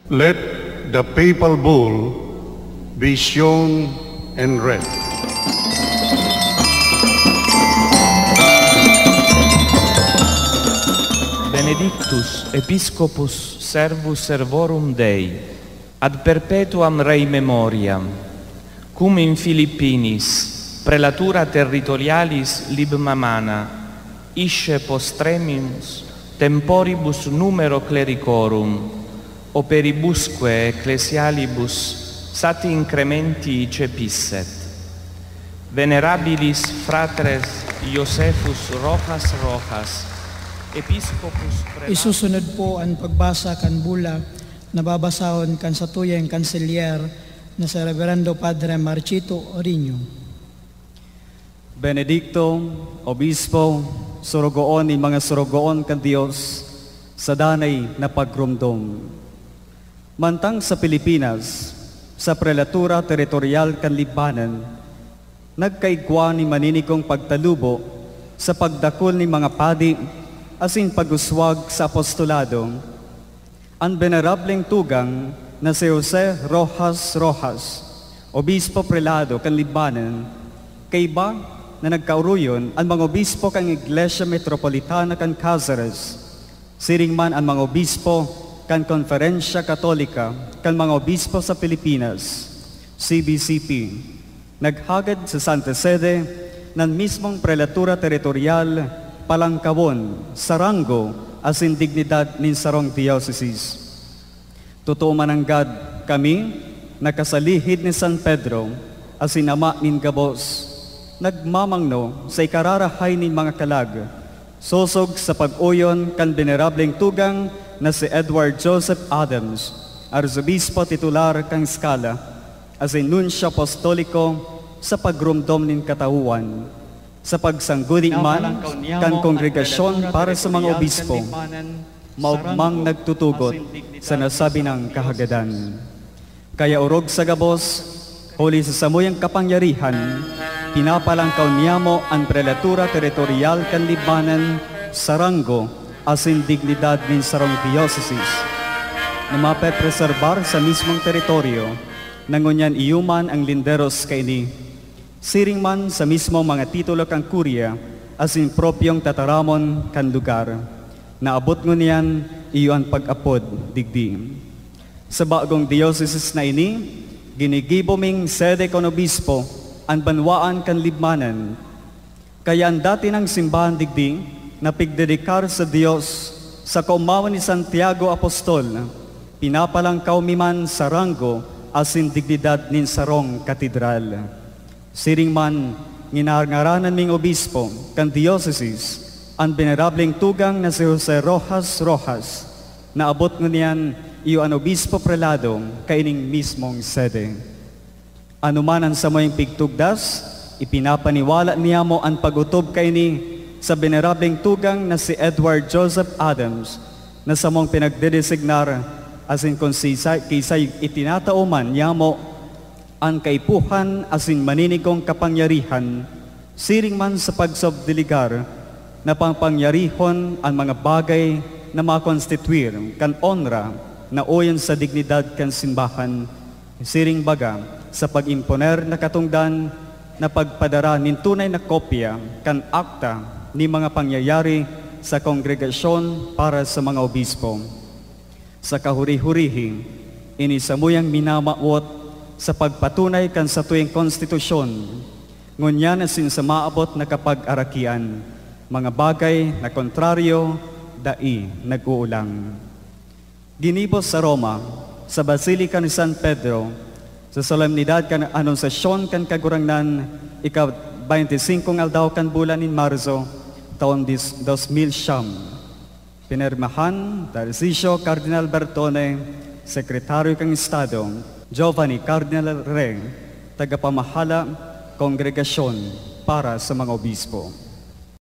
Let the papal bull be shown and read. Benedictus Episcopus Servus Servorum Dei, ad perpetuam rei memoriam, cum in Philippinis prelatura territorialis libmamana isce postremimus temporibus numero clericorum operibusque ecclesialibus sati incrementi cepisset. Venerabilis fratres Josephus Rojas, Episcopus prelatus. Isusunod po ang pagbasa kan bula na babasahon kan sa tuyang kanselyer na sa Reverendo Padre Marchito Oriño. Benedicto, Obispo, surugoon ni mga surugoon kan Dios sa danay na pagrumdom. Mantang sa Pilipinas, sa prelatura teritorial kan Libanon, nagkaigwa ni maninikong pagtalubo sa pagdakol ni mga padi asin pag-uswag sa apostolado, ang venerableng tugang na si Jose Rojas, Obispo Prelado kan Libanon, kaiba na nagkauruyon ang mga obispo kang Iglesia Metropolitana kan Cáceres, siring man ang mga obispo kan Konferensya Katolika kan mga obispo sa Pilipinas, CBCP, naghagad sa Santa Sede ng mismong prelatura teritorial Palangkawon, Sarango, as in dignidad nin sarong diocese. Totoo mananggad kami, nakasalihid ni San Pedro, as in ama nin gabos, nagmamangno sa ikararahay nin mga kalag, sosog sa pag-uyon kan venerableng tugang na si Edward Joseph Adams, Arzobispo titular kang Scala, as in nunsyo apostoliko sa pagrumdom nin katauhan, sa pagsangguni man kan kongregasyon para sa mga obispo, maugmang nagtutugot sa nasabi ng kahagadan. Kaya urog sa gabos, huli sa samuyang kapangyarihan, pinapalangkaw niyamo ang prelatura teritorial kan Libanon, Sarango, asin dignidad nin sarong dioceses, na mapepreserbar sa mismong teritoryo, nangunyan iyuman ang linderos kaini, siring man sa mismo mga titulo kang kurya, asin propyong tataramon kan lugar, na abot ngunyan iyo ang pag-apod digdi. Sa bagong dioceses na ini, ginigiboming sede kon obispo, ang banwaan kan Libmanan, kaya ang dati ng simbahan digdi, na pigdedikar sa Diyos, sa kaumawan ni Santiago Apostol, pinapalangkaw miman sa rango, asin dignidad nin sarong katedral. Siring man, nginarngaranan ming obispo, kan dioceses, ang venerableng tugang na si Jose Rojas, na abot ngunyan iyo ang obispo prelado, kaining mismong sede. Anuman ang samoying pigtugdas, ipinapaniwala niya mo ang pagutob kaini sa venerableng tugang na si Edward Joseph Adams, na samong pinagdedesignar, asin kung kisay itinatauman niya mo ang kaipuhan asin maninigong kapangyarihan, siring man sa pagsabdiligar, na pangpangyarihon ang mga bagay na makonstituir kan onra na oyon sa dignidad kan simbahan, siring baga sa pag-imponer na katungdan na pagpadara nin tunay na kopya kan akta ni mga pangyayari sa kongregasyon para sa mga obispo. Sa kahuri-hurihi, inisamuyang minamawot sa pagpatunay kan sa tuwing konstitusyon, ngunyan asin sa maabot na kapag-arakian, mga bagay na kontraryo, dai nag-uulang. Ginibos sa Roma, sa Basilica ni San Pedro, sa solemnidad kan anunsasyon kan kagurangnan, ika-25 aldaw kan bulan in Marzo, taon 2000 siyam. Pinirmahan, Tarcisio Cardinal Bertone, Sekretaryo kang Estado, Giovanni Cardinal Rey, tagapamahala, kongregasyon para sa mga obispo.